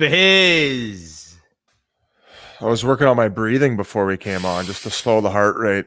Biz. I was working on my breathing before we came on, just to slow the heart rate.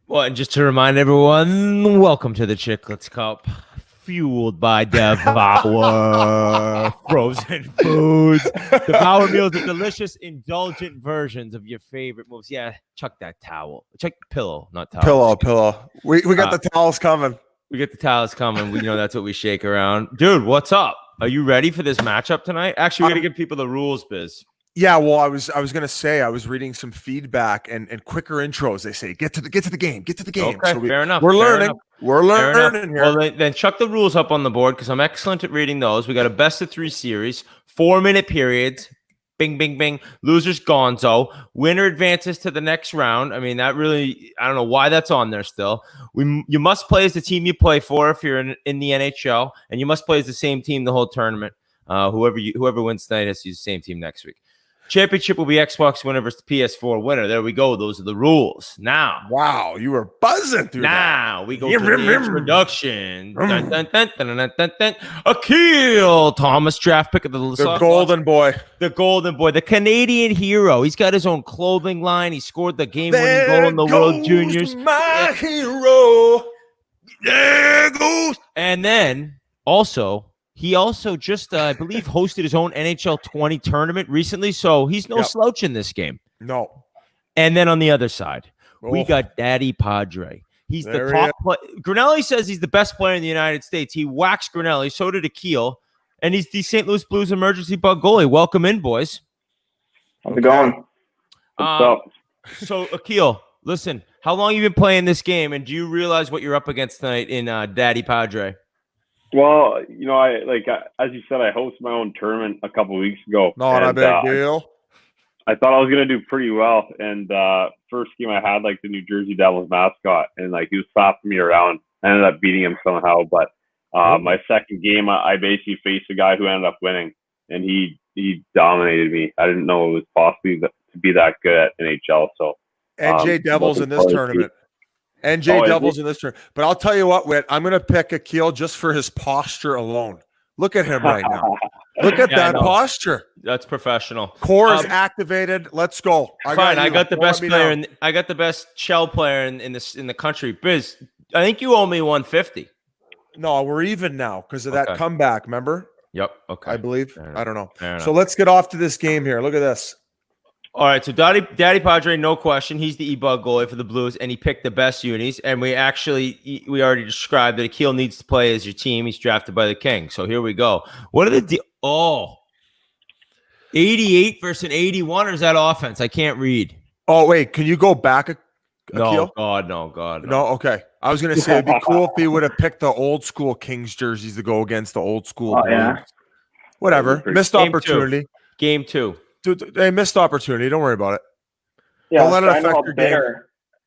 Well, and just to remind everyone, welcome to the Chiclets Cup, fueled by DEVOUR frozen foods. DEVOUR meals are delicious, indulgent versions of your favorite moves. Yeah, chuck that towel. Chuck the pillow, not towel. Pillow. We got the towels coming. We get the towels coming. We that's what we shake around. Dude, what's up? Are you ready for this matchup tonight? Actually, we're gonna give people the rules, Biz. Yeah, well, I was gonna say I was reading some feedback and quicker intros. They say get to the game. Okay, so fair enough. We're learning here. Well, then chuck the rules up on the board because I'm excellent at reading those. We got a best of 3 series, 4-minute periods. Bing, bing, bing. Losers gonzo. Winner advances to the next round. I mean, I don't know why that's on there still. You must play as the team you play for if you're in the NHL, and you must play as the same team the whole tournament. Whoever wins tonight has to use the same team next week. Championship will be Xbox winner versus PS4 winner. There we go. Those are the rules. Now. Wow, you were buzzing through now, we go to the introduction. Dun, dun, dun, dun, dun, dun, dun. Akil Thomas, draft pick of the golden boy. The golden boy. The Canadian hero. He's got his own clothing line. He scored the game-winning goal in the World Juniors. My hero. There goes. And then, he also just, I believe, hosted his own NHL 20 tournament recently, so he's no slouch in this game. No. And then on the other side, we got Daddy Padre. He's the top player. Grinelli says he's the best player in the United States. He waxed Grinelli, so did Akil, and he's the St. Louis Blues emergency bug goalie. Welcome in, boys. How's it going? What's up? So, Akil, listen, how long have you been playing this game, and do you realize what you're up against tonight in Daddy Padre? Well, as you said, I hosted my own tournament a couple of weeks ago. Not a big deal. I thought I was going to do pretty well. And first game I had, the New Jersey Devils mascot, and, he was slapping me around. I ended up beating him somehow. But my second game, I basically faced a guy who ended up winning, and he dominated me. I didn't know it was possible to be that good at NHL. So NJ Devils in this tournament. Devils in this turn. But I'll tell you what, Whit, I'm going to pick Akil just for his posture alone. Look at him right now. Look at that posture. That's professional. Core is activated. Let's go. I got the best player, I got the best shell player in the country. Biz, I think you owe me 150. No, we're even now because of that comeback. Remember? Yep. Okay. I believe. I don't know. So let's get off to this game here. Look at this. All right, so Daddy Padre, no question. He's the E-Bug goalie for the Blues, and he picked the best unis. And we already described that Akil needs to play as your team. He's drafted by the King. So here we go. What are the 88 versus an 81, or is that offense? I can't read. Oh, wait. Can you go back, Akil? No, God. No, okay. I was going to say it'd be cool if he would have picked the old school Kings jerseys to go against the old school Blues. Yeah. Whatever. Missed opportunity. Game 2. Dude, they missed opportunity. Don't worry about it. Yeah, don't let it affect your game.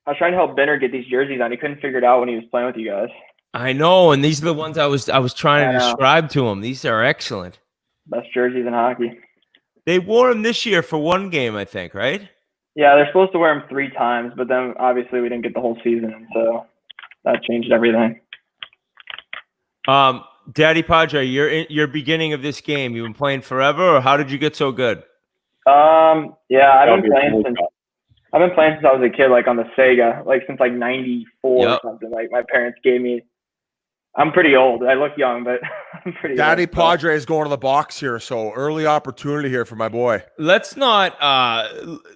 I was trying to help Benner get these jerseys on. He couldn't figure it out when he was playing with you guys. I know, and these are the ones I was trying to describe to him. These are excellent. Best jerseys in hockey. They wore them this year for one game, I think, right? Yeah, they're supposed to wear them 3 times, but then obviously we didn't get the whole season, so that changed everything. Daddy Padre, you're beginning of this game. You've been playing forever, or how did you get so good? Yeah, I've been playing since I was a kid, on the Sega, since 94 or something. My parents gave me. I'm pretty old. I look young, but I'm pretty Daddy old. Padre is going to the box here, so early opportunity here for my boy. Let's not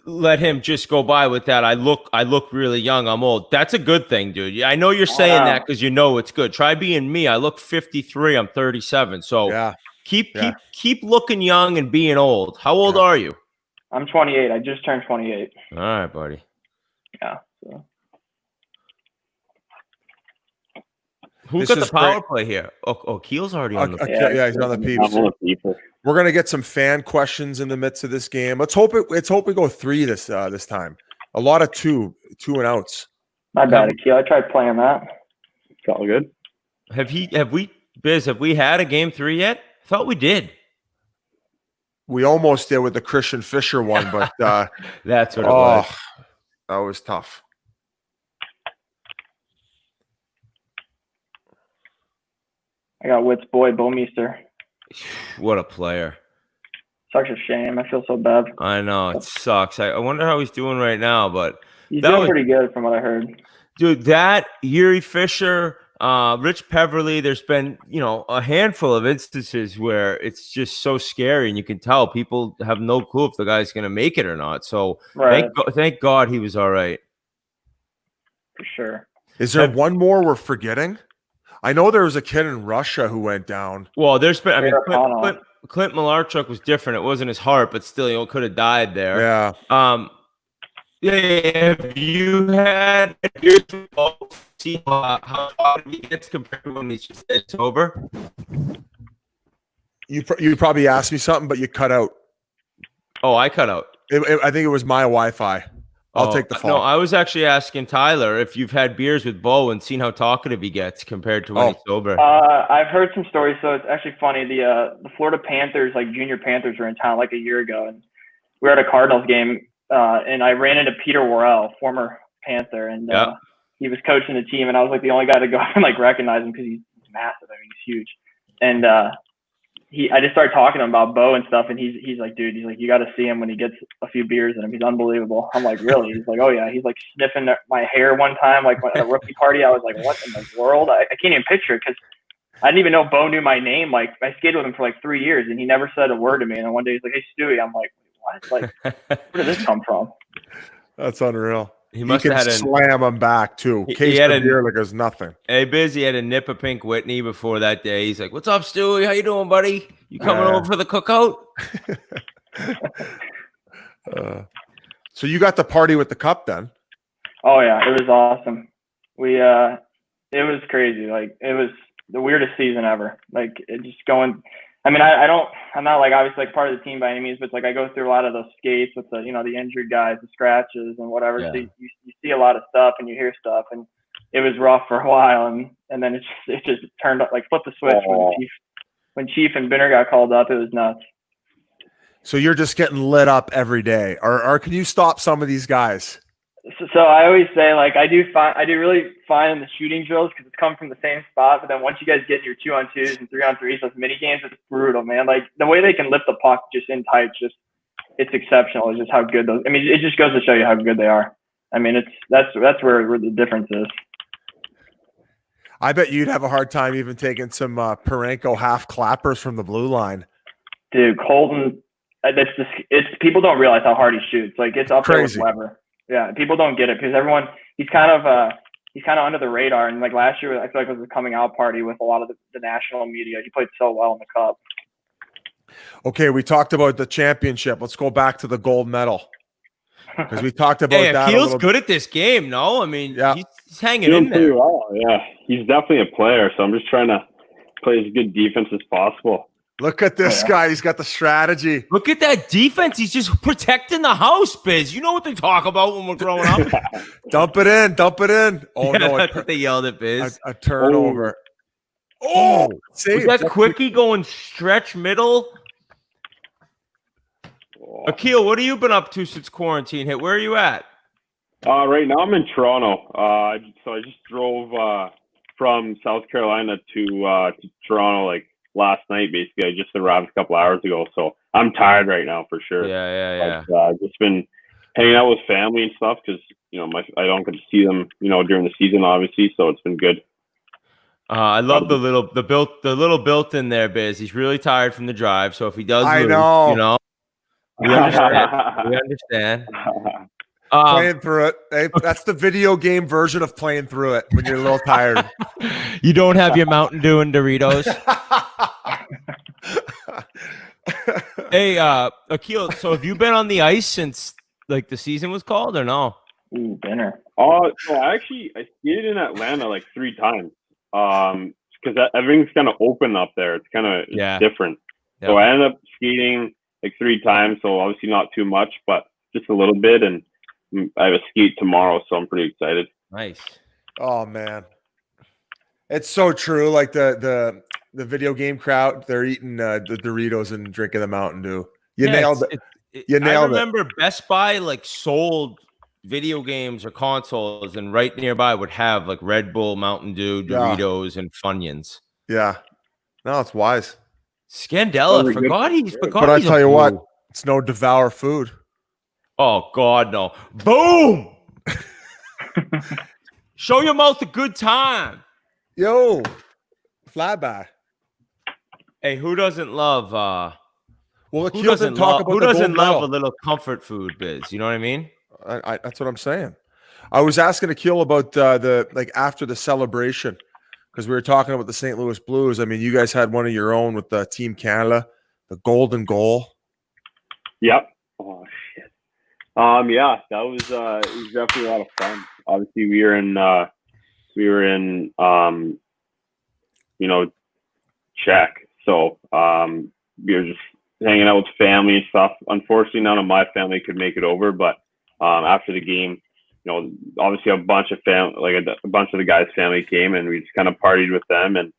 let him just go by with that. I look really young. I'm old. That's a good thing, dude. I know you're saying that because you know it's good. Try being me. I look 53. I'm 37. So yeah. Keep looking young and being old. How old are you? I'm 28. I just turned 28. All right, buddy. Yeah. So. Who's got the power play here? Keel's already on the yeah, he's on the peeps. We're gonna get some fan questions in the midst of this game. Let's hope we go 3 this time. A lot of two and outs. My bad, Akil. I tried playing that. It's all good. Have we had a game 3 yet? I thought we did. We almost did with the Christian Fisher one, but that's what it was. That was tough. I got Witt's boy, Bomeister. What a player. Such a shame. I feel so bad. I know, it sucks. I wonder how he's doing right now, but he's doing pretty good from what I heard. Dude, that Yuri Fisher, Rich Peverly, there's been, a handful of instances where it's just so scary, and you can tell people have no clue if the guy's going to make it or not. So thank God he was all right. For sure. Is there one more we're forgetting? I know there was a kid in Russia who went down. Well, there's been, Clint Malarchuk was different. It wasn't his heart, but still, could have died there. Yeah. Have you had see how he gets compared to when he's just sober? You probably asked me something, but you cut out. Oh, I cut out. I think it was my Wi-Fi. I'll take the fall. No, I was actually asking Tyler if you've had beers with Bo and seen how talkative he gets compared to when he's sober. I've heard some stories, so it's actually funny. The Florida Panthers, like junior Panthers, were in town like a year ago, and we were at a Cardinals game, and I ran into Peter Worrell, former Panther, and he was coaching the team, and I was like the only guy to go and like recognize him because he's massive. I mean, he's huge, and I just started talking to him about Bo and stuff, and he's like, dude, he's like, you got to see him when he gets a few beers in him. He's unbelievable. I'm like, really? He's like, oh yeah. He's like sniffing my hair one time, like at a rookie party. I was like, what in the world? I can't even picture it because I didn't even know Bo knew my name. Like I skated with him for like 3 years, and he never said a word to me. And then one day he's like, hey Stewie. I'm like, what? Like, where did this come from? That's unreal. He must have had slam him back too. Case of beer like there's nothing. Hey, Biz, he had a nip of Pink Whitney before that day. He's like, "What's up, Stewie? How you doing, buddy? You coming over for the cookout?" So you got the party with the cup then? Oh yeah, it was awesome. It was crazy. Like it was the weirdest season ever. Like it just going. I mean, I'm not like obviously like part of the team by any means, but it's like I go through a lot of those skates with the, the injured guys, the scratches and whatever. Yeah. So you see a lot of stuff and you hear stuff, and it was rough for a while. And then it just turned up, like flipped the switch when Chief and Binner got called up. It was nuts. So you're just getting lit up every day, or can you stop some of these guys? So I always say, like, I do really find the shooting drills because it's come from the same spot. But then once you guys get in your 2-on-2s and 3-on-3s, those mini games, it's brutal, man. Like the way they can lift the puck just in tight, it's exceptional. It's just how good those. I mean, it just goes to show you how good they are. I mean, that's where the difference is. I bet you'd have a hard time even taking some Parenko half clappers from the blue line. Dude, Colton, it's people don't realize how hard he shoots. Like it's up crazy. There with Weber. Yeah, people don't get it because he's kind of under the radar. And like last year, I feel like it was a coming out party with a lot of the national media. He played so well in the cup. Okay, we talked about the championship. Let's go back to the gold medal because we talked about that. Akil's good at this game. No, I mean, he's hanging in there. Pretty well. Yeah, he's definitely a player. So I'm just trying to play as good defense as possible. Look at this guy. He's got the strategy. Look at that defense. He's just protecting the house, Biz. You know what they talk about when we're growing up. Dump it in. Oh, yeah, no. That's what they yelled at Biz. A turnover. Oh, was that quickie going stretch middle? Akil, what have you been up to since quarantine hit? Where are you at? Right now I'm in Toronto. So I just drove from South Carolina to Toronto like last night. Basically, I just arrived a couple hours ago, so I'm tired right now for sure. Yeah. But, I've just been hanging out with family and stuff because I don't get to see them during the season, obviously. So it's been good. I love the little built in there, Biz. He's really tired from the drive, so if he does, I know. We understand. Playing through it. Hey, that's the video game version of playing through it when you're a little tired. You don't have your Mountain Dew and Doritos. Hey, Akil, so have you been on the ice since like the season was called or no? Ooh, Binner. So I skated in Atlanta like 3 times. Because everything's kind of open up there. It's kind of different. Yep. So I ended up skating like 3 times. So obviously not too much, but just a little bit. And I have a skate tomorrow, so I'm pretty excited. Nice. Oh man, it's so true. Like the video game crowd, they're eating the Doritos and drinking the Mountain Dew. You nailed it. I remember Best Buy like sold video games or consoles, and right nearby would have like Red Bull, Mountain Dew, Doritos, and Funyuns. Yeah, no, it's wise. Scandella. Forgot he's. But I tell you what, it's no DEVOUR food. Oh God, no! Boom! Show your mouth a good time. Yo, flyby. Hey, who doesn't love? Well, who doesn't love? Who doesn't love a medal. little comfort food, Biz? You know what I mean? That's what I'm saying. I was asking Akil about the after the celebration, because we were talking about the St. Louis Blues. I mean, you guys had one of your own with Team Canada, the golden goal. Yep. Oh shit. Yeah, that was it was definitely a lot of fun. Obviously, we were in Czech, so we were just hanging out with family and stuff. Unfortunately, none of my family could make it over, but after the game, obviously a bunch of a bunch of the guys' family came, and we just kind of partied with them and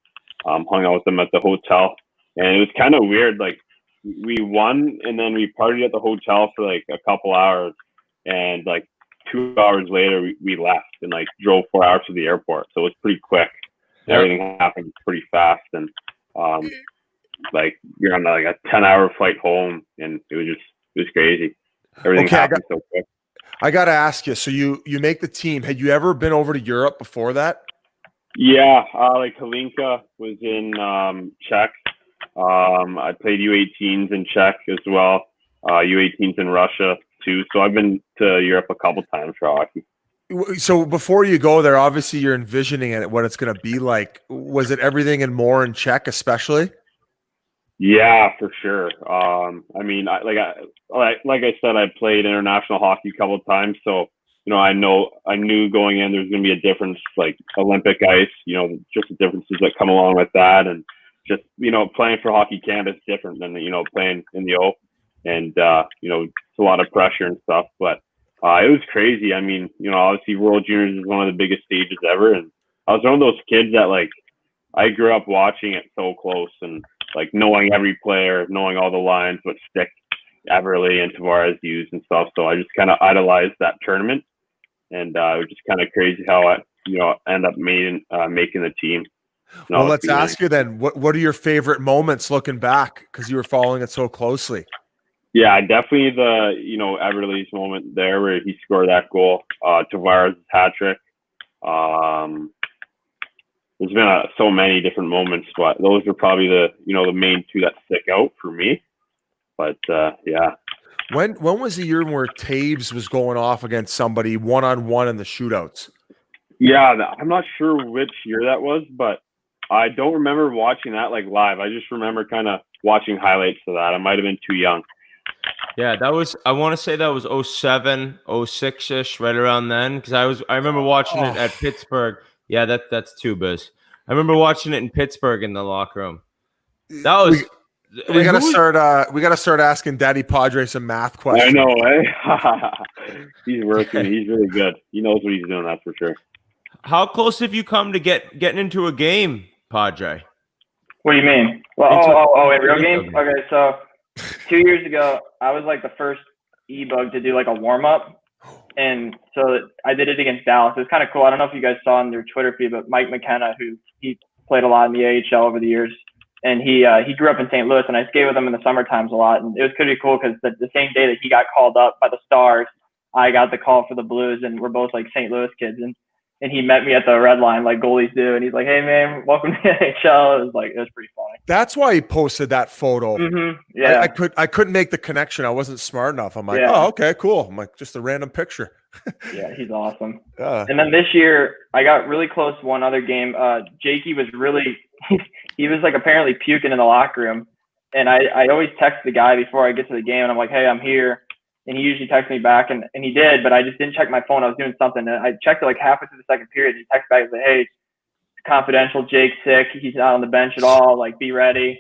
hung out with them at the hotel. And it was kind of weird. Like, we won, and then we partied at the hotel for like a couple hours, and like 2 hours later we left and like drove 4 hours to the airport. So it was pretty quick. Yeah. Everything happened pretty fast, and like you're on like a 10-hour flight home, and it was crazy. Everything happened so quick. I got to ask you, so you make the team. Had you ever been over to Europe before that? Yeah, like Halinka was in Czech. I played U18s in Czech as well, U18s in Russia too. So I've been to Europe a couple times for hockey. So before you go there, obviously you're envisioning what it's going to be like. Was it everything and more in Czech, especially? Yeah, for sure. I mean, like I said, I played international hockey a couple of times, so I knew going in there's going to be a difference, like Olympic ice, just the differences that come along with that, and just playing for Hockey Canada is different than playing in the O, and it's a lot of pressure and stuff, but it was crazy. I mean, obviously World Juniors is one of the biggest stages ever, and I was one of those kids that like I grew up watching it so close and like knowing every player, knowing all the lines, what stick Everly and Tavares used and stuff. So I just kind of idolized that tournament, and it was just kind of crazy how I end up making the team. Well, let's ask you then, what are your favorite moments looking back, because you were following it so closely? Yeah, definitely the Everly's moment there where he scored that goal, Tavares' hat trick. There's been so many different moments, but those are probably the main two that stick out for me. But yeah. When was the year where Taves was going off against somebody one-on-one in the shootouts? Yeah, I'm not sure which year that was, but I don't remember watching that like live. I just remember kind of watching highlights of that. I might have been too young. Yeah, I want to say that was 07, 06-ish, right around then, because I remember watching it at Pittsburgh. Yeah, that's too Biz. I remember watching it in Pittsburgh in the locker room. That was we gotta start asking Daddy Padre some math questions. I know, eh? He's working. He's really good. He knows what he's doing, that's for sure. How close have you come to getting into a game, Padre? What do you mean? Well, a real game? Okay, so 2 years ago, I was like the first E-bug to do like a warm-up. And so I did it against Dallas. It was kind of cool. I don't know if you guys saw on their Twitter feed, but Mike McKenna, he played a lot in the AHL over the years, and he grew up in St. Louis, and I skated with him in the summer times a lot. And it was pretty cool because the same day that he got called up by the Stars, I got the call for the Blues, and we're both like St. Louis kids. And he met me at the red line like goalies do, and he's like, "Hey man, welcome to the NHL." It was pretty funny. That's why he posted that photo. Mm-hmm. Yeah, I couldn't make the connection. I wasn't smart enough. I'm like, oh, okay, cool. I'm like, just a random picture. Yeah, he's awesome. And then this year, I got really close to one other game. Jakey was he was like apparently puking in the locker room, and I always text the guy before I get to the game, and I'm like, "Hey, I'm here." And he usually texts me back, and he did, but I just didn't check my phone. I was doing something, and I checked it like halfway through the second period. And he texted back and said, "Hey, confidential, Jake's sick. He's not on the bench at all. Like, be ready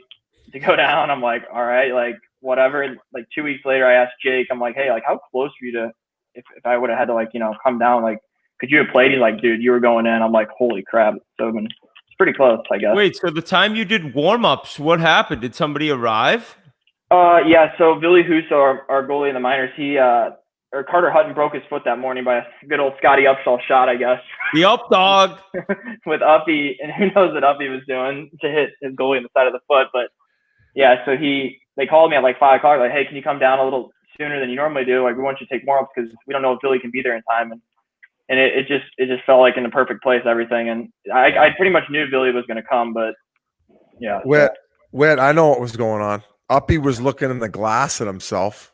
to go down." I'm like, all right, like, whatever. And like 2 weeks later, I asked Jake, I'm like, "Hey, like, how close were you to, if I would have had to, like, come down, like, could you have played?" He's like, "Dude, you were going in." I'm like, holy crap. So it's pretty close, I guess. Wait, so the time you did warm-ups, what happened? Did somebody arrive? Yeah, so Billy Huso, our goalie in the minors, or Carter Hutton broke his foot that morning by a good old Scotty Upshall shot, I guess. The up dog. With Uppy, and who knows what Uppy was doing to hit his goalie in the side of the foot. But yeah, so they called me at like 5 o'clock, like, hey, can you come down a little sooner than you normally do? Like, we want you to take warm-ups because we don't know if Billy can be there in time. And it just felt like in the perfect place, everything. And I pretty much knew Billy was going to come, but yeah. Whit, I know what was going on. Uppy was looking in the glass at himself,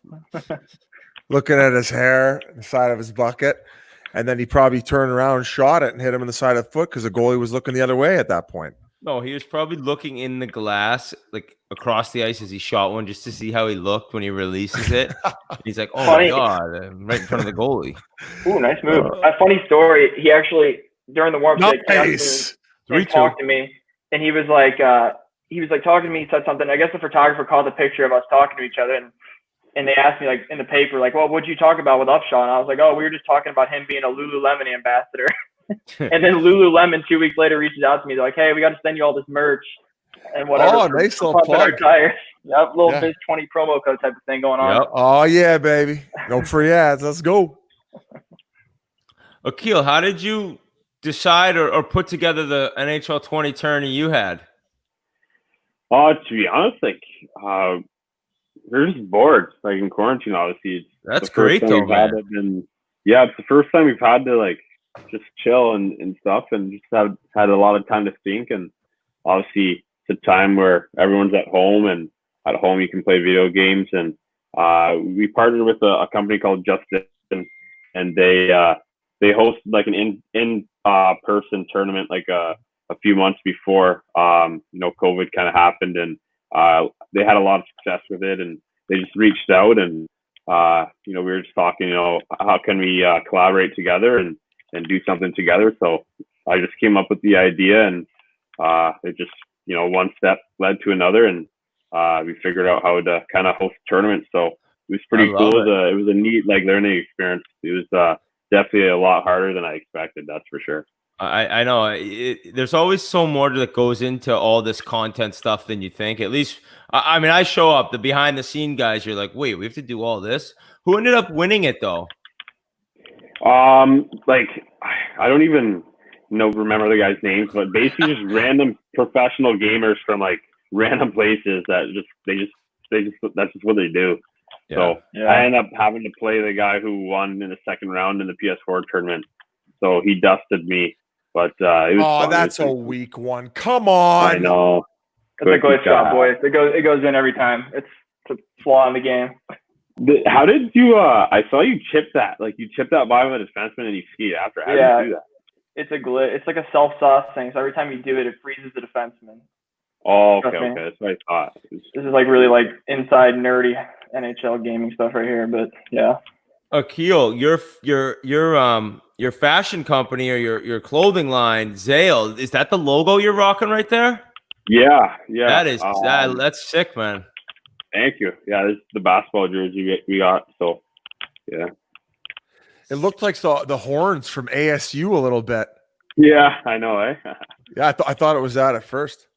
looking at his hair, the side of his bucket, and then he probably turned around and shot it and hit him in the side of the foot because the goalie was looking the other way at that point. No, he was probably looking in the glass, like across the ice as he shot one, just to see how he looked when he releases it. He's like, "Oh my god!" I'm right in front of the goalie. Ooh, nice move. A funny story. He actually during the warm-up talked to me, and he was like talking to me. He said something. I guess the photographer called a picture of us talking to each other, and they asked me like in the paper, like, "Well, what'd you talk about with Upshaw?" And I was like, "Oh, we were just talking about him being a Lululemon ambassador." And then Lululemon 2 weeks later reaches out to me. They're like, "Hey, we got to send you all this merch and whatever." Oh, nice little plug. Yep, little Biz 20 promo code type of thing going on. Yep. Oh yeah, baby. No free ads. Let's go. Akil, how did you decide or put together the NHL 20 tourney you had? To be honest, like we're just bored. Like in quarantine, obviously. That's great though, man. It's the first time we've had to like just chill and stuff, and just had a lot of time to think. And obviously, it's a time where everyone's at home, and at home you can play video games. And we partnered with a company called Justin, and they hosted like an in person tournament like a few months before COVID kind of happened, and they had a lot of success with it, and they just reached out, and we were just talking, how can we collaborate together and do something together. So I just came up with the idea, and it just one step led to another, and we figured out how to kind of host a tournament. So it was pretty cool. It was a neat like learning experience. It was definitely a lot harder than I expected, that's for sure. I know there's always so more that goes into all this content stuff than you think. At least, I mean, I show up, the behind the scene guys, you're like, wait, we have to do all this? Who ended up winning it though? Like I don't even remember the guys' names, but basically just random professional gamers from like random places that they just that's just what they do. Yeah. So I ended up having to play the guy who won in the second round in the PS4 tournament. So he dusted me, but it was fun. That's a weak one. Come on. I know. It's a good shot, boys. It goes in every time. It's a flaw in the game. How did you? I saw you chip that. Like you chipped that by with a defenseman and you skied after. How did you do that? It's a glitch. It's like a self-sauce thing. So every time you do it, it freezes the defenseman. Oh, okay. That's what I thought. This is like really like inside nerdy NHL gaming stuff right here, but yeah. Akil, your fashion company or your clothing line, Zale, is that the logo you're rocking right there? Yeah. That is that's sick, man. Thank you. Yeah, this is the basketball jersey we got. So, yeah. It looked like the horns from ASU a little bit. Yeah, I know, eh? Yeah, I thought it was that at first.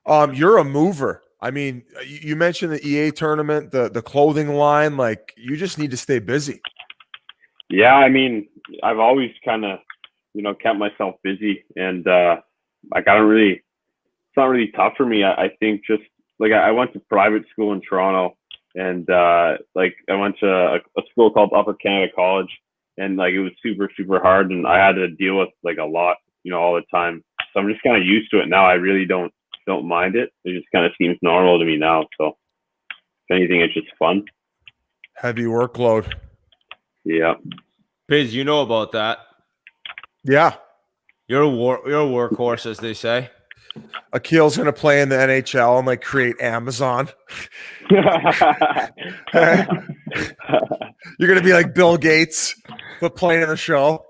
You're a mover. I mean, you mentioned the EA tournament, the clothing line. Like, you just need to stay busy. Yeah, I mean, I've always kind of, kept myself busy, and like it's not really tough for me. I think just like I went to private school in Toronto, and like I went to a school called Upper Canada College, and like it was super, super hard, and I had to deal with like a lot, all the time. So I'm just kind of used to it now. I really don't mind it. It just kind of seems normal to me now. So if anything, it's just fun. Heavy workload. Yeah. Biz, you know about that. Yeah. You're a workhorse, as they say. Akil's going to play in the NHL and like create Amazon. You're going to be like Bill Gates, but playing in the show.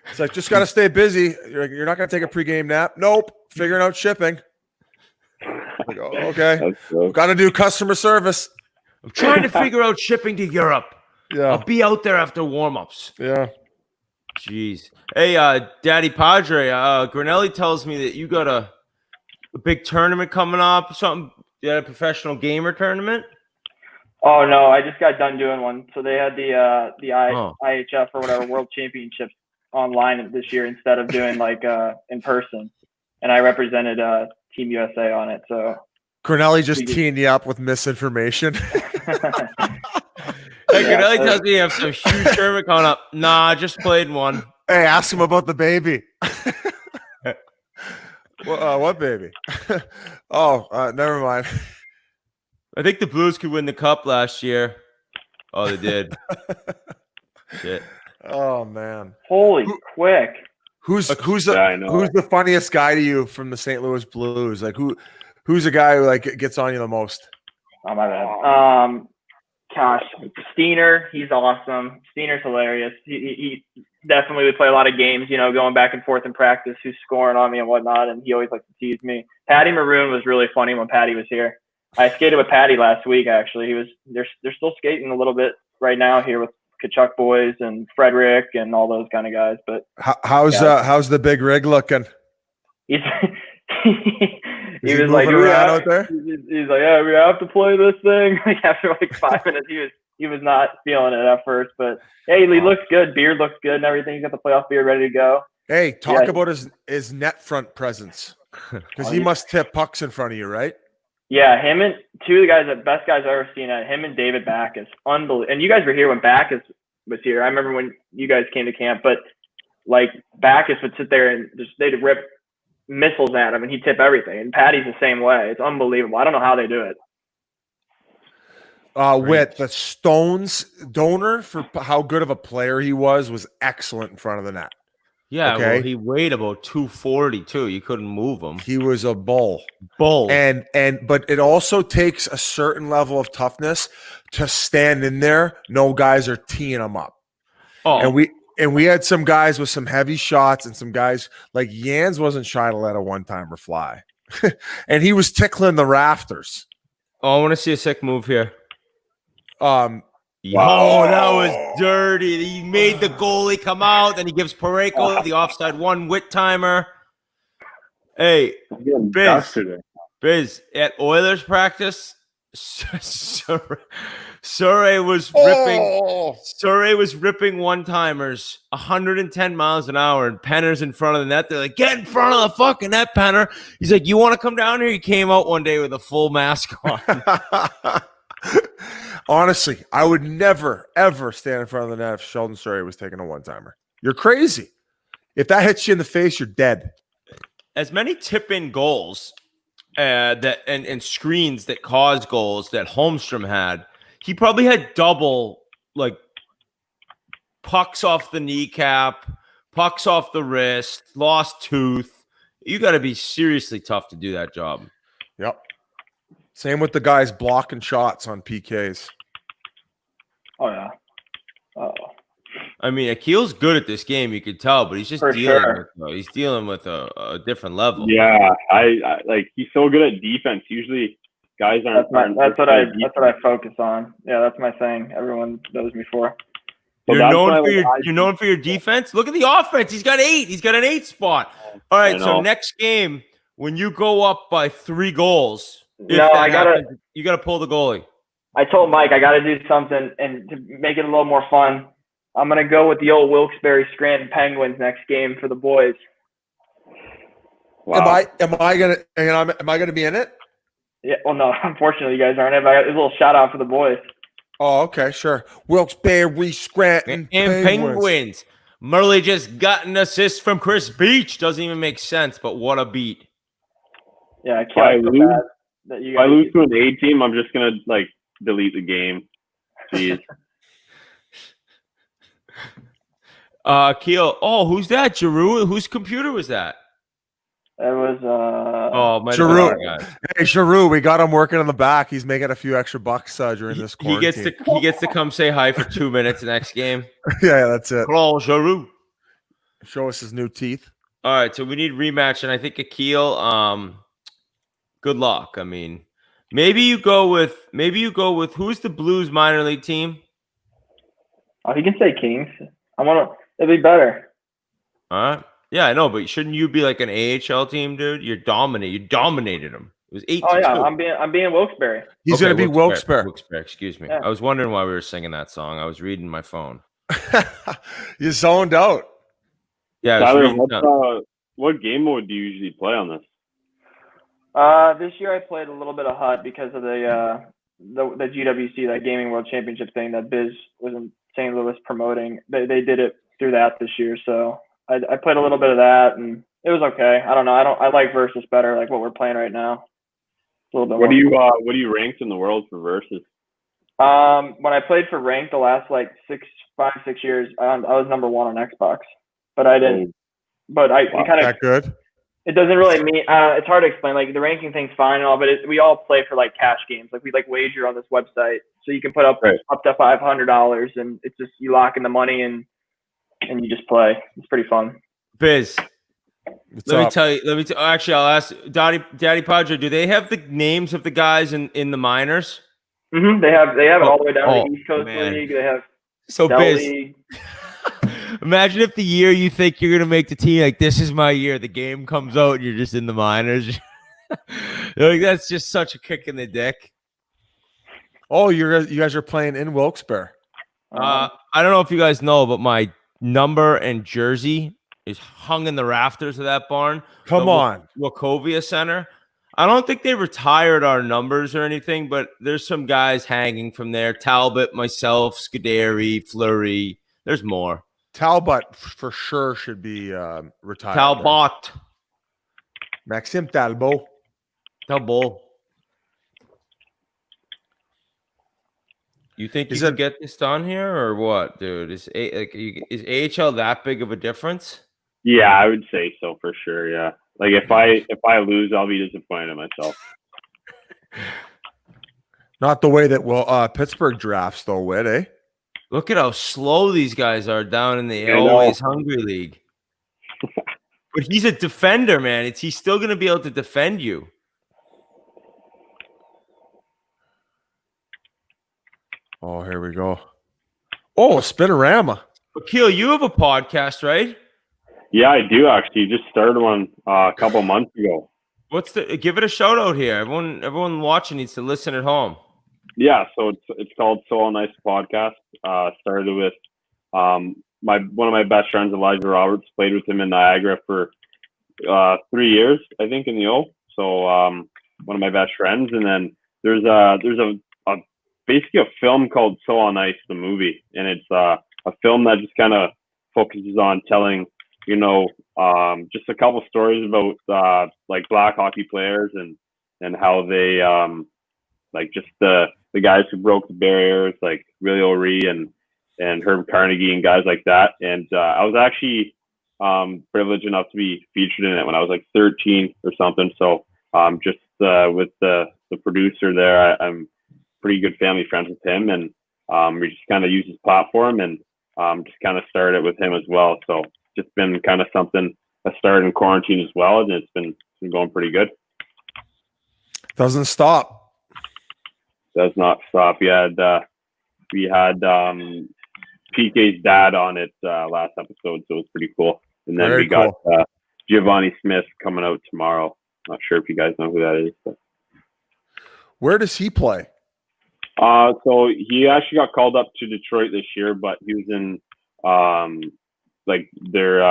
It's like, just got to stay busy. You're not going to take a pregame nap. Nope. Figuring out shipping. Like, oh, okay. Got to do customer service. I'm trying to figure out shipping to Europe. Yeah. I'll be out there after warm-ups. Yeah. Jeez. Hey, Daddy Padre, Granelli tells me that you got a big tournament coming up, something. You had a professional gamer tournament? Oh, no, I just got done doing one. So they had the IHF or whatever World Championships online this year instead of doing like in person. and I represented Team USA on it. So Cornelli just teeing you up with misinformation. Hey, Cornelli tells me you have some huge tournament coming up. Nah, just played one. Hey, ask him about the baby. What baby? Never mind. I think the Blues could win the cup last year. Oh, they did. Shit. Oh man. Holy quick. Who's the funniest guy to you from the St. Louis Blues? Like who's the guy who like gets on you the most? Oh my bad. Gosh, Steiner, he's awesome. Steiner's hilarious. He definitely would play a lot of games, going back and forth in practice, who's scoring on me and whatnot, and he always likes to tease me. Patty Maroon was really funny when Patty was here. I skated with Patty last week, actually. They're still skating a little bit right now here with Kachuk boys and Frederick and all those kind of guys. But how's the big rig looking? He was like, around out there? He's like, yeah, we have to play this thing. Like after like 5 minutes, he was not feeling it at first, but hey, he looks good. Beard looks good and everything. He's got the playoff beard ready to go. Hey, talk about his net front presence, because he must tip pucks in front of you, right? Yeah, him and two of the guys, the best guys I've ever seen. Him and David Backus, unbelievable. And you guys were here when Backus was here. I remember when you guys came to camp, but like Backus would sit there and they'd rip missiles at him and he'd tip everything. And Patty's the same way. It's unbelievable. I don't know how they do it. With the Stones donor for how good of a player he was excellent in front of the net. Yeah, okay. Well, he weighed about 240 too. You couldn't move him. He was a bull. And but it also takes a certain level of toughness to stand in there. No guys are teeing him up. Oh, and we had some guys with some heavy shots and some guys like Jans wasn't shy to let a one-timer fly. And he was tickling the rafters. Oh, I want to see a sick move here. Wow, that was dirty. He made the goalie come out, then he gives Pareko the offside one wit timer. Hey, Biz, at Oilers practice, Surrey was ripping one timers 110 miles an hour, and Penner's in front of the net. They're like, get in front of the fucking net, Penner. He's like, you want to come down here? He came out one day with a full mask on. Honestly, I would never, ever stand in front of the net if Sheldon Surrey was taking a one-timer. You're crazy. If that hits you in the face, you're dead. As many tip-in goals and screens that cause goals that Holmstrom had, he probably had double, like, pucks off the kneecap, pucks off the wrist, lost tooth. You got to be seriously tough to do that job. Yep. Same with the guys blocking shots on PKs. Oh, yeah. Oh. I mean, Akil's good at this game, you could tell, but he's just dealing with a different level. Yeah, I like he's so good at defense. Usually guys aren't. That's what I focus on. Yeah, that's my thing. Everyone knows me for. You're known for your defense. Look at the offense. He's got 8. He's got an 8 spot. All right, so next game, when you go up by 3 goals. You got to pull the goalie. I told Mike I got to do something and to make it a little more fun. I'm gonna go with the old Wilkes-Barre Scranton Penguins next game for the boys. Wow. Am I gonna be in it? Yeah. Well, no. Unfortunately, you guys aren't. I got a little shout out for the boys. Oh, okay, sure. Wilkes-Barre Scranton and Penguins. Murley just got an assist from Chris Beach. Doesn't even make sense, but what a beat. Yeah, I can't feel bad. If I lose to an A team, I'm just gonna delete the game. Jeez. Akil. Oh, who's that? Giroux? Whose computer was that? It was Giroux. Hey, Giroux, we got him working in the back. He's making a few extra bucks during this quarantine. He gets to come say hi for 2 minutes next game. Yeah, that's it. Hello, Giroux. Show us his new teeth. All right, so we need rematch, and I think Akil. Good luck. I mean, maybe you go with who's the Blues minor league team? Oh, he can say Kings. It'd be better. All right. Yeah, I know, but shouldn't you be like an AHL team, dude? You dominated them. It was 8-2. Oh yeah, I'm being Wilkes-Barre. He's gonna be Wilkes-Barre. Wilkes-Barre, excuse me. Yeah. I was wondering why we were singing that song. I was reading my phone. You zoned out. Yeah, Tyler, What game mode do you usually play on this? This year I played a little bit of HUT because of the GWC, that Gaming World Championship thing that Biz was in St. Louis promoting. They did it through that this year, so I played a little bit of that, and it was okay. I don't know. I like Versus better, like what we're playing right now. A little bit What do you ranked in the world for Versus? When I played for Rank the last like 5-6 years, I was number 1 on Xbox, but I didn't. But it kind of that good. It doesn't really mean it's hard to explain. Like the ranking thing's fine and all, but we all play for like cash games. Like we like wager on this website, so you can put up to $500, and it's just you lock in the money and you just play. It's pretty fun. Biz, let me tell you. Actually, I'll ask Daddy Padre. Do they have the names of the guys in the minors? Mm-hmm. They have it all the way down to the East Coast League. They have Biz. League. Imagine if the year you think you're gonna make the team, like this is my year, the game comes out and you're just in the minors. Like that's just such a kick in the dick. Oh, you guys are playing in Wilkes-Barre. I don't know if you guys know, but my number and jersey is hung in the rafters of that barn. Come on, Wachovia Center. I don't think they retired our numbers or anything, but there's some guys hanging from there. Talbot, myself, Scuderi, Fleury. There's more. Talbot for sure should be retired. Talbot. Maxime Talbot. You think you can get this done here or what, dude? Is AHL that big of a difference? Yeah, I would say so for sure. Yeah, like if I lose, I'll be disappointed in myself. Not the way that Pittsburgh drafts though, Whit, eh? Look at how slow these guys are down in the Always Hungry League. But he's a defender, man. He's still going to be able to defend you. Oh, here we go. Oh, Spinorama. Akil, you have a podcast, right? Yeah, I do actually. Just started one a couple months ago. Give it a shout out here. Everyone watching needs to listen at home. Yeah, so it's called So Nice Podcast. Started with one of my best friends, Elijah Roberts, played with him in Niagara for 3 years, I think, in the O. So one of my best friends, and then there's basically a film called So on Ice, the movie, and it's a film that just kind of focuses on telling, just a couple stories about like black hockey players and how they like just the guys who broke the barriers, like Willie O'Ree and Herb Carnegie and guys like that. And I was actually privileged enough to be featured in it when I was like 13 or something. So just with the producer there, I'm pretty good family friends with him, and we just kind of use his platform and just kind of started it with him as well. So just been kind of something I started in quarantine as well, and it's been going pretty good. Doesn't stop. Does not stop. We had PK's dad on it last episode, so it was pretty cool. And then we got Giovanni Smith coming out tomorrow. Not sure if you guys know who that is. But. Where does he play? So he actually got called up to Detroit this year, but he was in like their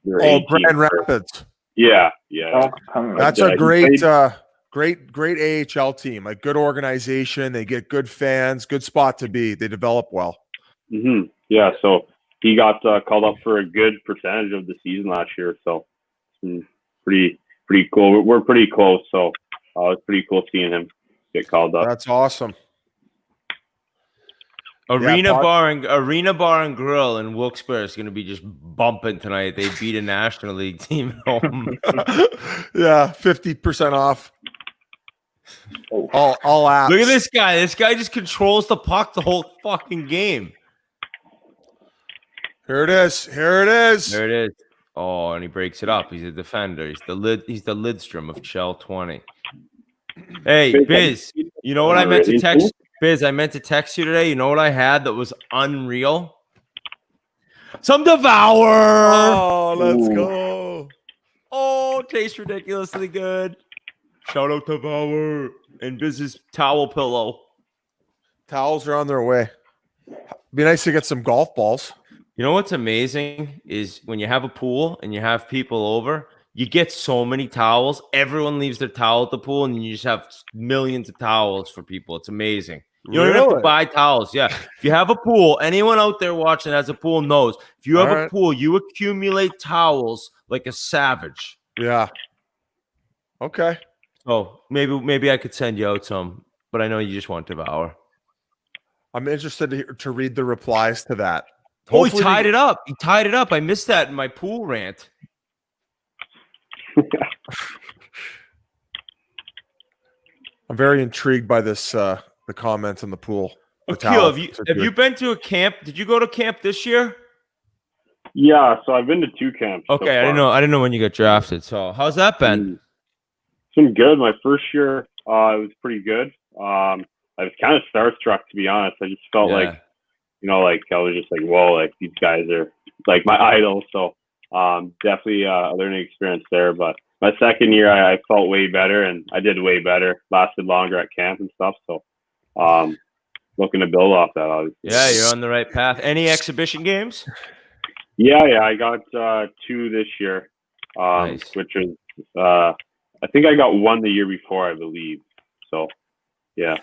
Grand Rapids. Yeah. That's a great AHL team. Like good organization, they get good fans, good spot to be. They develop well. Mm-hmm. Yeah, so he got called up for a good percentage of the season last year. So it's pretty cool. We're pretty close, so it's pretty cool seeing him get called up. That's awesome. Arena Bar and Grill in Wilkes-Barre is going to be just bumping tonight. They beat a National League team at home. Yeah, 50% off. All apps. Look at this guy. This guy just controls the puck the whole fucking game. Here it is. There it is. Oh, and he breaks it up. He's a defender. He's the Lidstrom of Shell 20. Hey, Biz, you know what I meant to text? Biz, I meant to text you today. You know what I had that was unreal? Some Devour. Oh, let's go. Oh, tastes ridiculously good. Shout out to Devour and Biz's towel pillow. Towels are on their way. Be nice to get some golf balls. You know what's amazing is when you have a pool and you have people over, you get so many towels. Everyone leaves their towel at the pool, and you just have millions of towels for people. It's amazing. You don't even have to Really? buy towels. Yeah. If you have a pool, anyone out there watching that has a pool knows. If you have All a right. pool, you accumulate towels like a savage. Yeah. Okay. So maybe I could send you out some, but I know you just want Devour. I'm interested to read the replies to that. Oh, he tied it up. He tied it up. I missed that in my pool rant. I'm very intrigued by this. The comments in the pool. Akil, have you been to a camp? Did you go to camp this year? Yeah, so I've been to 2 camps. Okay, so I didn't know when you got drafted. So how's that been? It's been good. My first year, it was pretty good. I was kind of starstruck, to be honest. I just felt like, like I was just like, whoa, like these guys are like my idols. So definitely a learning experience there. But my second year, I felt way better, and I did way better. Lasted longer at camp and stuff. So looking to build off that, obviously. Yeah, you're on the right path. Any exhibition games? Yeah, I got 2 this year, Nice. which is I think I got 1 the year before, I believe. So, yeah.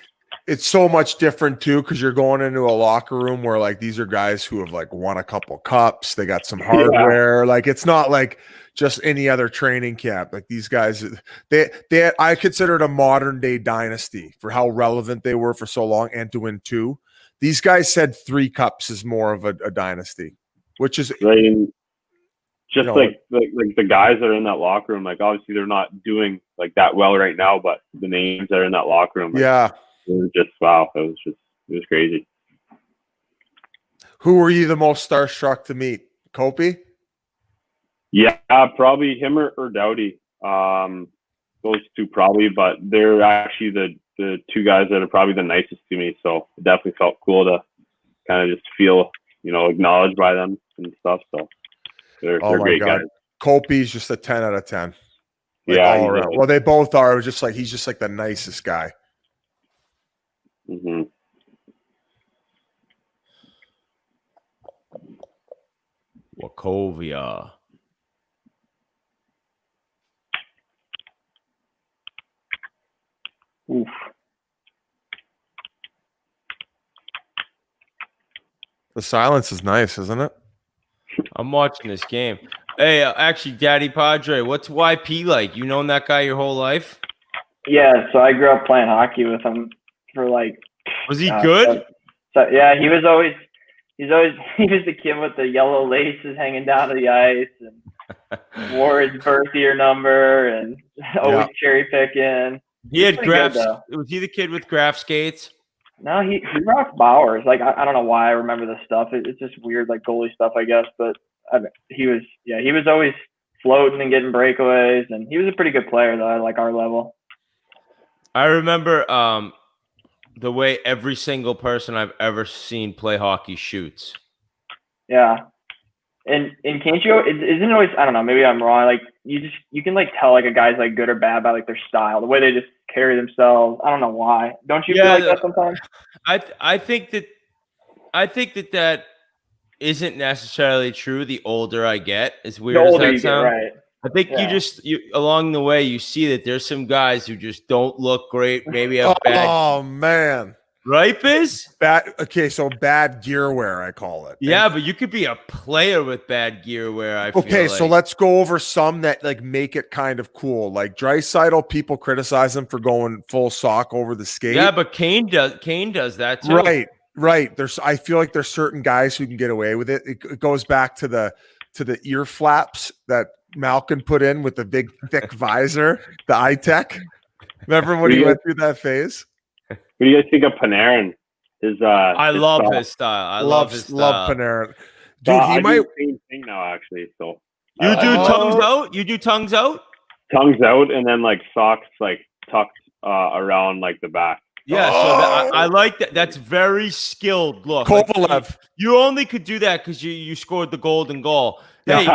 It's so much different too, because you're going into a locker room where like these are guys who have like won a couple cups. They got some hardware. Like it's not like just any other training camp. Like these guys, I consider it a modern day dynasty for how relevant they were for so long, and to win 2. These guys said 3 cups is more of a dynasty, which is just like the guys that are in that locker room. Like obviously they're not doing like that well right now, but the names that are in that locker room. Like, it was just wow. It was crazy. Who were you the most starstruck to meet? Kopi? Yeah, probably him or Doughty. Those 2 probably, but they're actually the 2 guys that are probably the nicest to me. So it definitely felt cool to kind of just feel, acknowledged by them and stuff. So they're great guys. Kopi's just a 10 out of 10. Like yeah. All around. Well, they both are. It was just like he's just like the nicest guy. Mm-hmm. Wachovia. Oof. The silence is nice, isn't it? I'm watching this game. Hey, actually, Daddy Padre, what's YP like? You known that guy your whole life? Yeah, so I grew up playing hockey with him for like. Was he good? So yeah, he was the kid with the yellow laces hanging down to the ice and wore his birth year number and always cherry picking. He had Graf. Was he the kid with Graf skates? No, he rocked Bowers. Like I don't know why I remember this stuff. It's just weird, like goalie stuff, I guess. But he was always floating and getting breakaways, and he was a pretty good player though, at like our level. I remember the way every single person I've ever seen play hockey shoots. Yeah. And can't you? Isn't it always? I don't know. Maybe I'm wrong. Like you can like tell like a guy's like good or bad by like their style, the way they just carry themselves. I don't know why. Don't you feel like that sometimes? I think that isn't necessarily true. The older I get, as weird as that sounds. Right. I think you along the way you see that there's some guys who just don't look great. Maybe have bad. Oh man. Right, Biz? So bad gear wear, I call it. Yeah, but you could be a player with bad gear wear, I feel like. So let's go over some that like make it kind of cool. Like Draisaitl, people criticize him for going full sock over the skate. Yeah, but Kane does that too. Right. I feel like there's certain guys who can get away with it. It goes back to the ear flaps that Malkin put in with the big thick visor, the iTech. Remember when he went through that phase? What do you guys think of Panarin? I love his style. I love his style. Love Panarin. Dude, he might do the same thing now, actually. So you do tongues out? You do tongues out? Tongues out, and then like socks like tucked around like the back. Yeah, so I like that. That's very skilled look. Kovalev. Like, you only could do that because you scored the golden goal. Hey,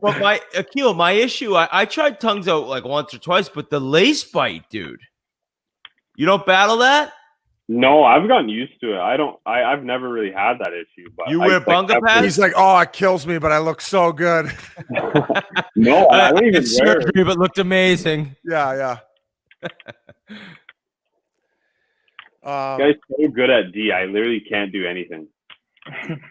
but my issue, I tried tongues out like once or twice, but the lace bite, dude. You don't battle that? No, I've gotten used to it. I've never really had that issue. But You wear bunga pads? He's like, oh, it kills me, but I look so good. No, I don't even It's wear surgery, but looked amazing. Yeah. Guys, so good at D. I literally can't do anything.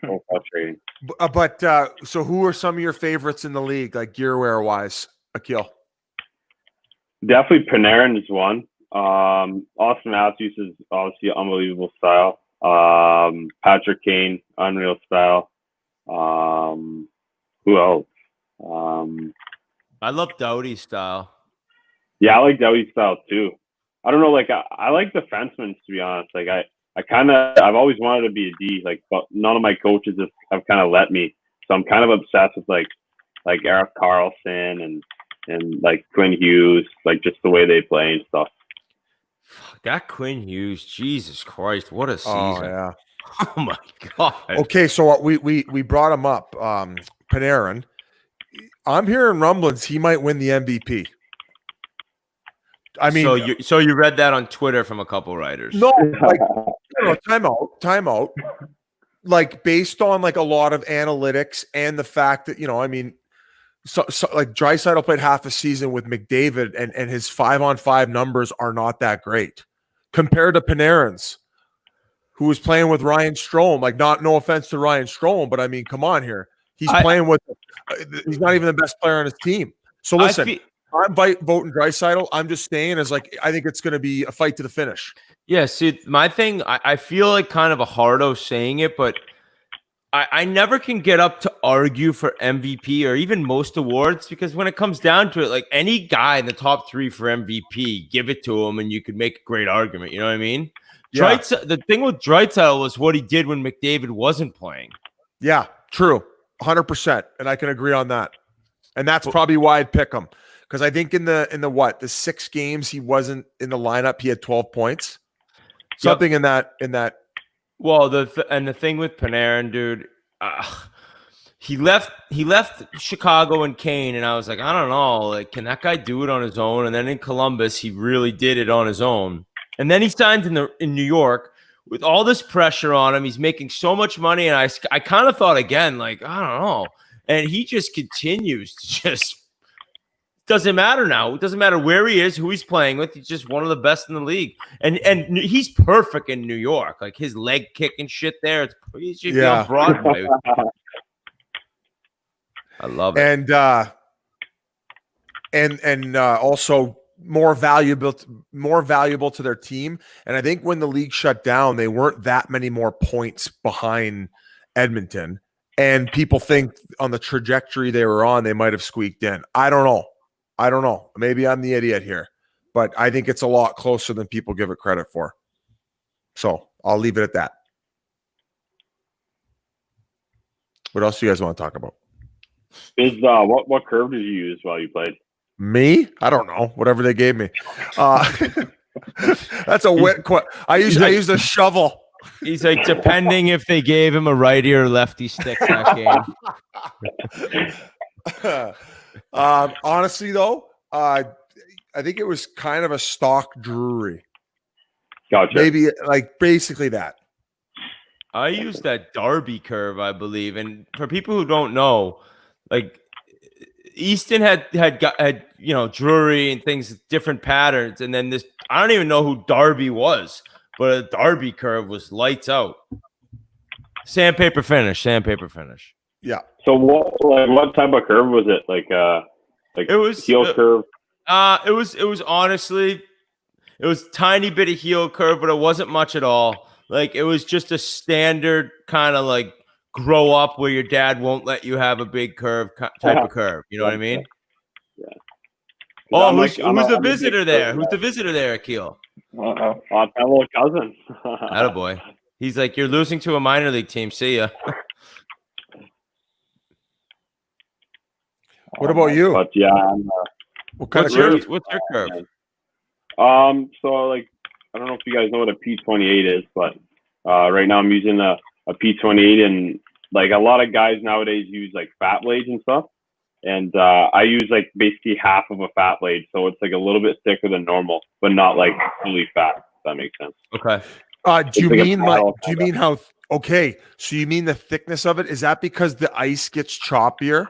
So frustrating. But so who are some of your favorites in the league, like gear wear wise, Akil? Definitely Panarin is one. Austin Matthews is obviously unbelievable style. Patrick Kane, unreal style. Who else? I love Doughty's style. Yeah, I like Dowdy's style too. I don't know, like I like defensemen, to be honest. Like I've always wanted to be a D, like, but none of my coaches have kind of let me. So I'm kind of obsessed with like Erik Karlsson and like Quinn Hughes, like just the way they play and stuff. That Quinn Hughes, Jesus Christ, what a season! Oh yeah. Oh my God. Okay, so we brought him up, Panarin. I'm hearing rumblings he might win the MVP. I mean, so you read that on Twitter from a couple writers? No, like timeout. Like based on like a lot of analytics and the fact that I mean, so like Draisaitl played half a season with McDavid, and his 5-on-5 numbers are not that great compared to Panarin's, who was playing with Ryan Strome. Like, no offense to Ryan Strome, but I mean, come on here. He's playing with. He's not even the best player on his team. So listen. I'm voting Draisaitl. I'm just saying I think it's going to be a fight to the finish. Yeah, see, my thing, I feel like kind of a hardo saying it, but I never can get up to argue for MVP or even most awards, because when it comes down to it, like any guy in the top 3 for MVP, give it to him and you could make a great argument. You know what I mean? Yeah. The thing with Draisaitl was what he did when McDavid wasn't playing. Yeah, true. 100%. And I can agree on that. And that's probably why I'd pick him. Because I think in the 6 games he wasn't in the lineup, he had 12 points, something in that. Well, the thing with Panarin, dude, he left Chicago and Kane, and I was like, I don't know, like, can that guy do it on his own? And then in Columbus, he really did it on his own. And then he signed in New York with all this pressure on him. He's making so much money, and I kind of thought again, like, I don't know, and he just continues to just. Doesn't matter now. It doesn't matter where he is, who he's playing with. He's just one of the best in the league, and he's perfect in New York. Like his leg kick and shit there. He should be on Broadway. I love it. And also more valuable to their team. And I think when the league shut down, they weren't that many more points behind Edmonton. And people think on the trajectory they were on, they might have squeaked in. I don't know. Maybe I'm the idiot here, but I think it's a lot closer than people give it credit for. So I'll leave it at that. What else do you guys want to talk about? What curve did you use while you played? Me? I don't know. Whatever they gave me. That's a wet question. I used a shovel. He's like, depending if they gave him a righty or lefty stick that game. Honestly, though, I think it was kind of a stock Drury. Gotcha. Maybe like basically that. I used that Darby curve, I believe, and for people who don't know, like Easton had Drury and things, different patterns, and then this, I don't even know who Darby was, but a Darby curve was lights out. Sandpaper finish. Yeah. So what type of curve was it? Like it was heel curve. It was honestly, it was tiny bit of heel curve, but it wasn't much at all. Like it was just a standard kind of like grow up where your dad won't let you have a big curve type of curve. You know what I mean? Yeah. Oh, who's the visitor there? Who's the visitor there, Akil? My little cousin. Attaboy. He's like, you're losing to a minor league team. See ya. What about you? But yeah, what's your curve? So like, I don't know if you guys know what a P28 is, but right now I'm using a P28, and like a lot of guys nowadays use like fat blades and stuff, and I use like basically half of a fat blade, so it's like a little bit thicker than normal, but not like fully fat. If that makes sense. Okay. Do you like a mean paddle, do you mean how? Okay, so you mean the thickness of it? Is that because the ice gets choppier?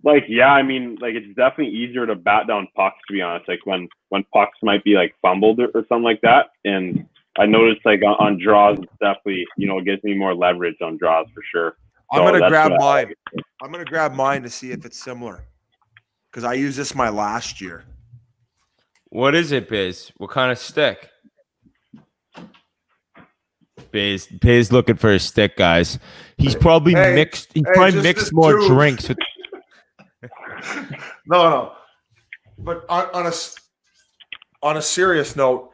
Like, yeah, I mean, like it's definitely easier to bat down pucks, to be honest. Like when pucks might be like fumbled or something like that. And I noticed like on draws, it's definitely, it gives me more leverage on draws for sure. I'm So gonna grab what I mine. I'm gonna grab mine to see if it's similar. Because I used this my last year. What is it, Biz? What kind of stick? Biz looking for a stick, guys. He's probably mixed. He's probably mixed more drinks. With... No. But on a serious note,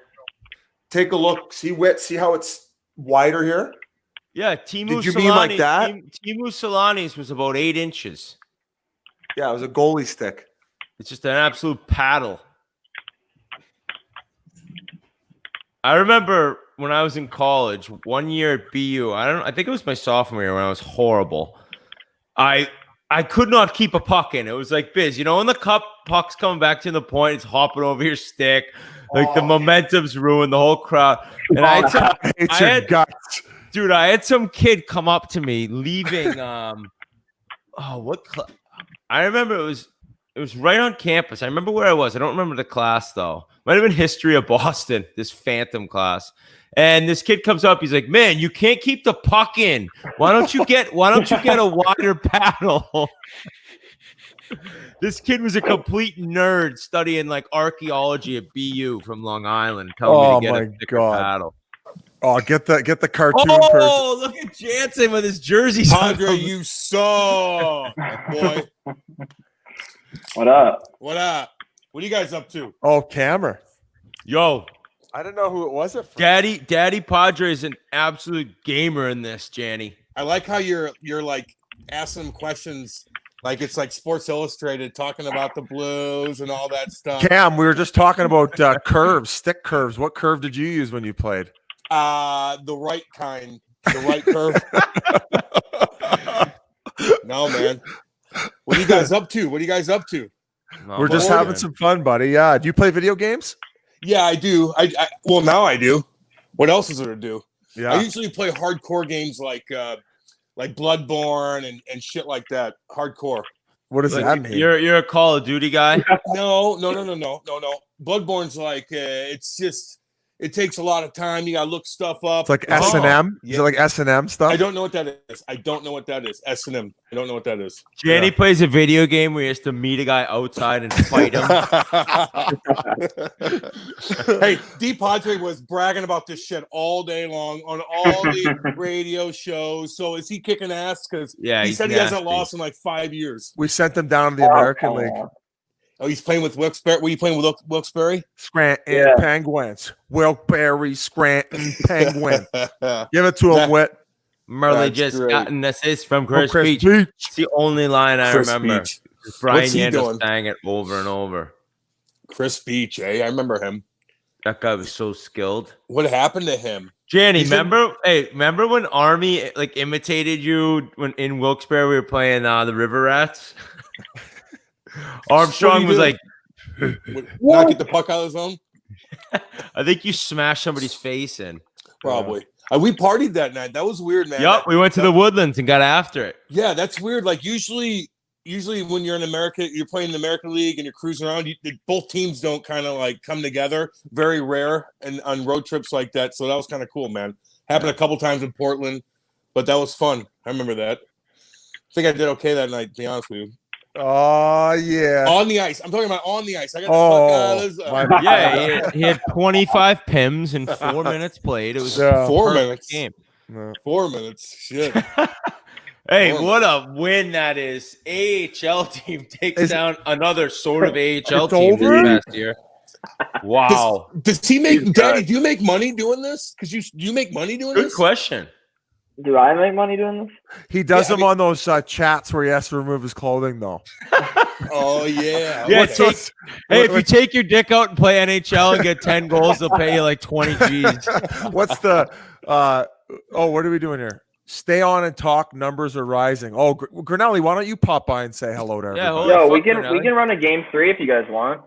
take a look. See how it's wider here. Yeah, Timu. Did you mean like that? Timu Solani's was about 8 inches. Yeah, it was a goalie stick. It's just an absolute paddle. I remember when I was in college, one year at BU. I think it was my sophomore year when I was horrible. I could not keep a puck in. It was like Biz, when the puck's coming back to the point, it's hopping over your stick. Like the momentum's ruined, the whole crowd. And I had some kid come up to me leaving. I remember it was right on campus. I remember where I was. I don't remember the class though. Might have been history of Boston, this phantom class. And this kid comes up. He's like, "Man, you can't keep the puck in. Why don't you get a wider paddle?" This kid was a complete nerd studying like archaeology at BU from Long Island. Telling me to get a thicker paddle. Oh, get the cartoon. Oh, look at Jansen with his jersey. Padre, you saw, boy. What up? What up? What are you guys up to? Oh, camera. Yo, I didn't know who it was at first. Daddy Padre is an absolute gamer in this, Janny. I like how you're like asking him questions like it's like Sports Illustrated talking about the Blues and all that stuff. Cam, we were just talking about curves, stick curves. What curve did you use when you played? The right kind, the right curve. No, man. What are you guys up to? We're just having some fun, buddy. Yeah. Do you play video games? Yeah, I do. Well, now I do. What else is there to do? Yeah. I usually play hardcore games like Bloodborne and shit like that. Hardcore. What does that mean? You're a Call of Duty guy? No. Bloodborne's like it takes a lot of time. You gotta look stuff up. It's like S&M. Yeah. Is it like S&M stuff? I don't know what that is. S&M. I don't know what that is. Janny plays a video game where he has to meet a guy outside and fight him. Hey, D Padre was bragging about this shit all day long on all the radio shows. So is he kicking ass? Because he said he hasn't lost in like 5 years. We sent them down to the American League. Oh, he's playing with Wilkes-Barre. Were you playing with Wilkes-Barre? Scranton Penguins. Wilkes-Barre, Scranton Penguins. Give it to him, Whit. Murley just got an assist from Chris Beach. It's the only line I remember. Brian Yandel sang it over and over. Chris Beach, I remember him. That guy was so skilled. What happened to him? Janny, remember when Army like imitated you when in Wilkes-Barre we were playing the River Rats? Armstrong was like, not get the puck out of the zone. I think you smashed somebody's face in. Probably. We partied that night. That was weird, man. Yep, we went to the Woodlands and got after it. Yeah, that's weird. Like usually when you're in America, you're playing the American League and you're cruising around. Both teams don't kind of like come together. Very rare and on road trips like that. So that was kind of cool, man. Happened a couple times in Portland, but that was fun. I remember that. I think I did okay that night, to be honest with you. Oh, yeah. On the ice. I'm talking about on the ice. I got the fuck out of this. Yeah, he had 25 PIMs in 4 minutes played. It was 4 minutes. Game. 4 minutes. Shit. Hey, what a win that is. AHL team takes down another sort of AHL team this past year. Wow. Does he make, Daddy, do you make money doing this? Because do you make money doing this? Good question. Do I make money doing this? He does them on those chats where he has to remove his clothing, though. Oh, yeah. Yeah. If you take your dick out and play NHL and get 10 goals, they'll pay you like 20 G's. What's the what are we doing here? Stay on and talk. Numbers are rising. Oh, Grinelli, why don't you pop by and say hello to everybody? Yo, we can run a game 3 if you guys want.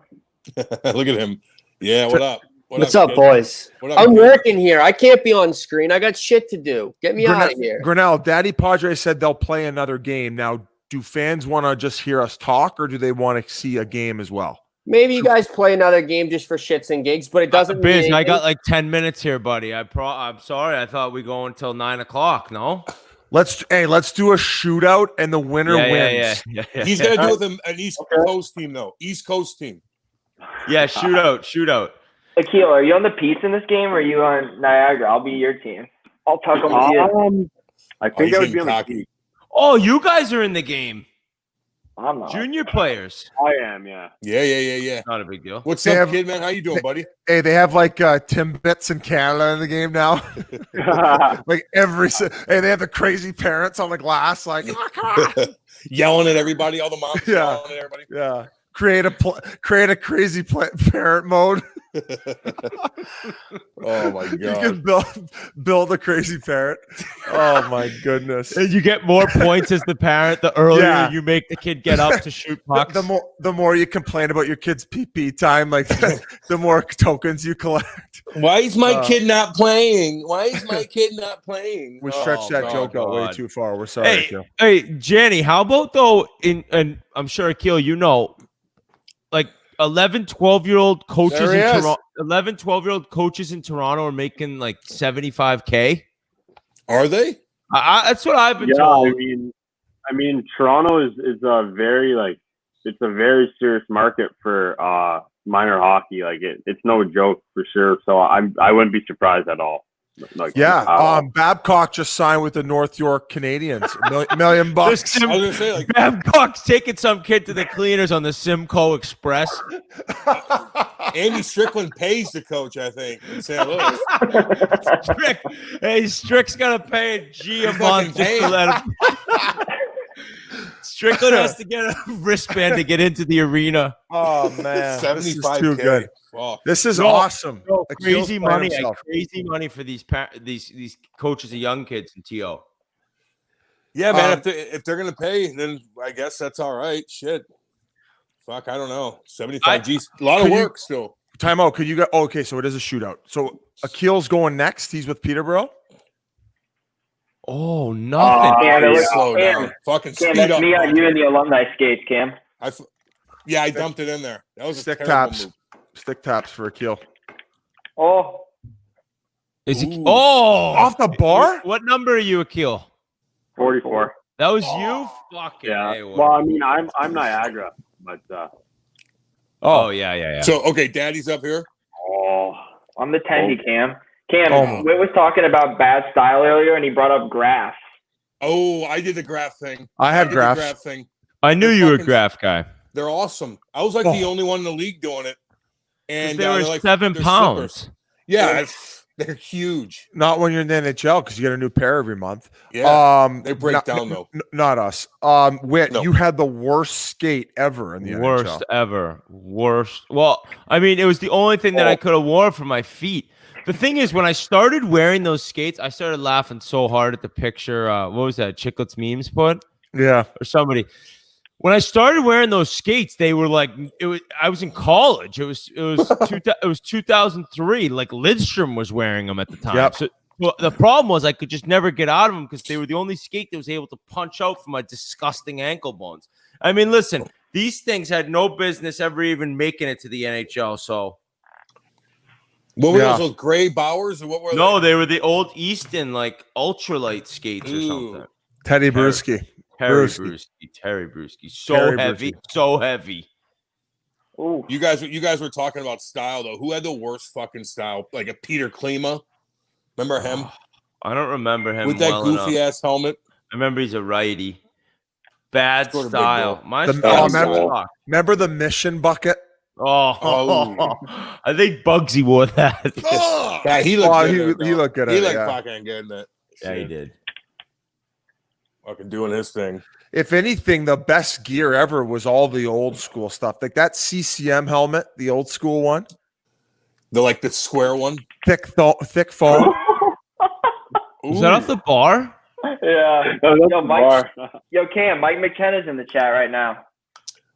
Look at him. Yeah, what up? What's up, kid? boys? What up, I'm kid? working here. I can't be on screen. I got shit to do. Get me out of here. Grinnell, Daddy Padre said they'll play another game. Now, do fans want to just hear us talk, or do they want to see a game as well? Maybe you guys play another game just for shits and gigs, but it doesn't mean Biz, I anything. got like 10 minutes here, buddy. I'm sorry. I thought we go until 9 o'clock. No? Let's do a shootout, and the winner wins. Yeah. He's gonna do it with an East Coast team, though. East Coast team. Yeah, shootout. Akil, are you on the Pete's in this game, or are you on Niagara? I'll be your team. I'll tuck them with you. I think I would be on the cocky. Oh, you guys are in the game. I'm not. Junior players. I am, yeah. Yeah. Not a big deal. What's They up, have- kid, man? How you doing, buddy? Hey, they have like Timbits in Canada in the game now. Like they have the crazy parents on the glass, like Yelling at everybody, all the moms Yeah. yelling at everybody. yeah. Create a crazy parent mode. Oh my You god. can build a crazy parent. Oh my goodness. And you get more points as the parent the earlier Yeah. you make the kid get up to shoot pucks. The more you complain about your kid's pee time, like the more tokens you collect. Why is my kid not playing? Why is my kid not playing? We stretched that joke out way God. too far. We're sorry. Akil. Hey, Jenny, how about though? And I'm sure Akil, like 11, 12-year-old coaches There he in is. Toronto. 11, 12-year-old coaches in Toronto are making like $75K. Are they? That's what I've been Yeah, told. I mean, Toronto is a very it's a very serious market for minor hockey. Like it's no joke for sure. So I wouldn't be surprised at all. Like, Yeah. Babcock just signed with the North York Canadians. $1 million. I was gonna say, like, Babcock's taking some kid to the cleaners on the Simcoe Express. Andy Strickland pays the coach, I think, in St. Louis. Strick's got to pay a G a He's month fucking just to let him. Strickland has to get a wristband to get into the arena. Oh man, this is 75K. too good. Fuck. This is No, awesome. Akil's Crazy playing money, himself. crazy money for these coaches of young kids in TO. Yeah, man. If they're gonna pay, then I guess that's all right. Shit. Fuck, I don't know. 75 G's. A lot of work still. Time out. Could you go? Okay, so it is a shootout. So Akil's going next. He's with Peterborough. Oh, nothing. Slow down. Fucking Cam, speed that's up. me on you in the alumni skates, Cam. I dumped it in there. That was a Stick terrible taps. move. Stick taps for Akil. Oh, Is he? Ooh. Oh, Off the bar? What number are you, Akil? 44. That was you? Fucking Yeah. A, Well, I mean, I'm Niagara, but Oh, yeah. So, okay, Daddy's up here. I'm the 10 Cam. Cam, Oh. Whit was talking about bad style earlier, and he brought up graphs. Oh, I did the graph thing. I have did the graphs. graph thing. I knew They're you were a fucking- graph guy. They're awesome. I was like the only one in the league doing it. And They were they're like 7 they're pounds. slippers. Yeah, they're huge. Not when you're in the NHL because you get a new pair every month. Yeah, they break not, down though. Not us. Whit, No. you had the worst skate ever in the Worst NHL. ever. Worst. Well, I mean, it was the only thing that I could have worn for my feet. The thing is, when I started wearing those skates, I started laughing so hard at the picture. What was that? Chiclets memes put Yeah. or somebody. When I started wearing those skates, they were like I was in college. It was 2003. Like Lidstrom was wearing them at the time. Yep. So well, the problem was I could just never get out of them because they were the only skate that was able to punch out from my disgusting ankle bones. I mean, listen, these things had no business ever even making it to the NHL. So What were Yeah. those gray Bowers or what were no, they were the old Easton like ultralight skates or Ooh. something. Teddy Bruschi. Terry Brewski. Brewski. So Terry heavy, Brewski. so heavy. Ooh. You guys were talking about style though. Who had the worst fucking style? Like a Peter Klima. Remember him? I don't remember him With that well goofy enough. ass helmet. I remember he's a righty. Bad Scored a big style. goal. My The- style remember- Remember the mission bucket? Oh, I think Bugsy wore that. Yeah, he looked Oh, good. he- in it, he though. looked good at He it, looked yeah. fucking good in it. Yeah, he Shit. did. Fucking doing his thing. If anything, the best gear ever was all the old school stuff. Like that CCM helmet, the old school one. The square one. Thick foam. Was that off the bar? Yeah. that's Yo, the Mike. bar. Yo, Cam, Mike McKenna's in the chat right now.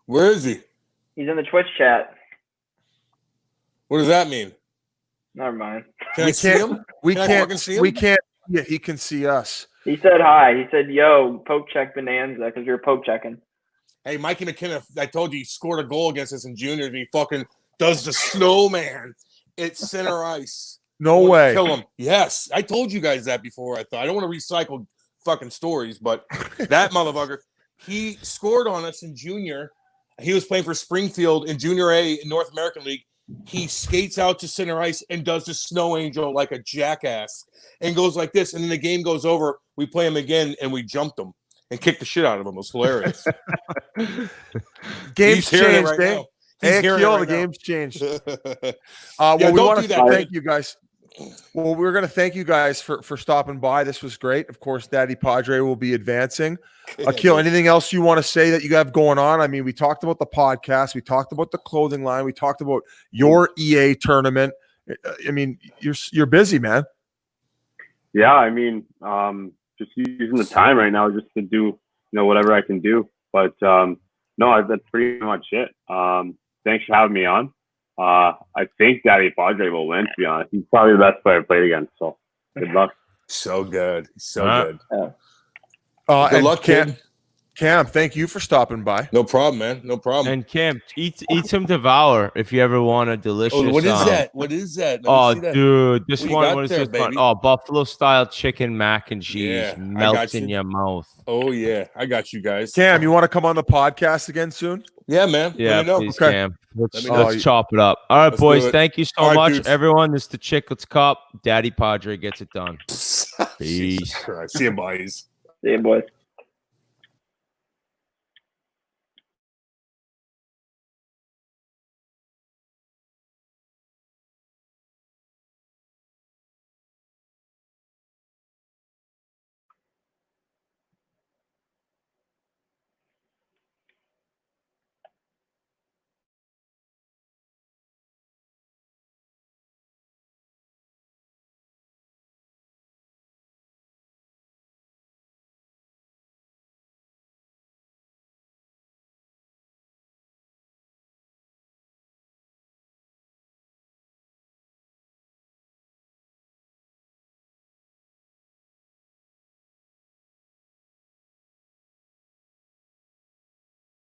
Where is he? He's in the Twitch chat. What does that mean? Never mind. Can I see him? We Can I can't. fucking see him? We can't. Yeah, he can see us. He said hi. He said, "Yo, poke check Bonanza," because you're poke checking. Hey, Mikey McKinnon, I told you he scored a goal against us in juniors, and he fucking does the snowman at center ice. No way. Kill him. Yes. I told you guys that before. I thought I don't want to recycle fucking stories, but that motherfucker, he scored on us in junior. He was playing for Springfield in Junior A in North American League. He skates out to center ice and does the snow angel like a jackass and goes like this. And then the game goes over. We play him again and we jumped him and kicked the shit out of him. It was hilarious. Game's changed, right eh? now. Hey, Akil, the game's changed. Well, we want to thank you guys. Well, we're going to thank you guys for stopping by. This was great. Of course, Daddy Padre will be advancing. Akil, anything else you want to say that you have going on? I mean, we talked about the podcast. We talked about the clothing line. We talked about your EA tournament. I mean, you're busy, man. Yeah, I mean, just using the time right now just to do, whatever I can do. But no, that's pretty much it. Thanks for having me on. I think Daddy Padre will win, to be honest. He's probably the best player I've played against, so good luck. So good. So good. Yeah. Good luck, kid. Cam, thank you for stopping by. No problem, man. No problem. And Cam, eat some DEVOUR if you ever want a delicious. Oh, what is that? What is that? Dude, this one what is this baby? one? Oh, buffalo style chicken mac and cheese Yeah, melts in your mouth. Oh yeah, I got you guys. Cam, you want to come on the podcast again soon? Yeah, man. Yeah, Let me know. please, Okay. Cam. Let's Let me know. chop it up. All right, Let's boys. do it. Thank you so All right, much, dudes. everyone. This is the Chiclets Cup. Daddy Padre gets it done. Jesus Peace. Christ. See you, boys. See you, boys.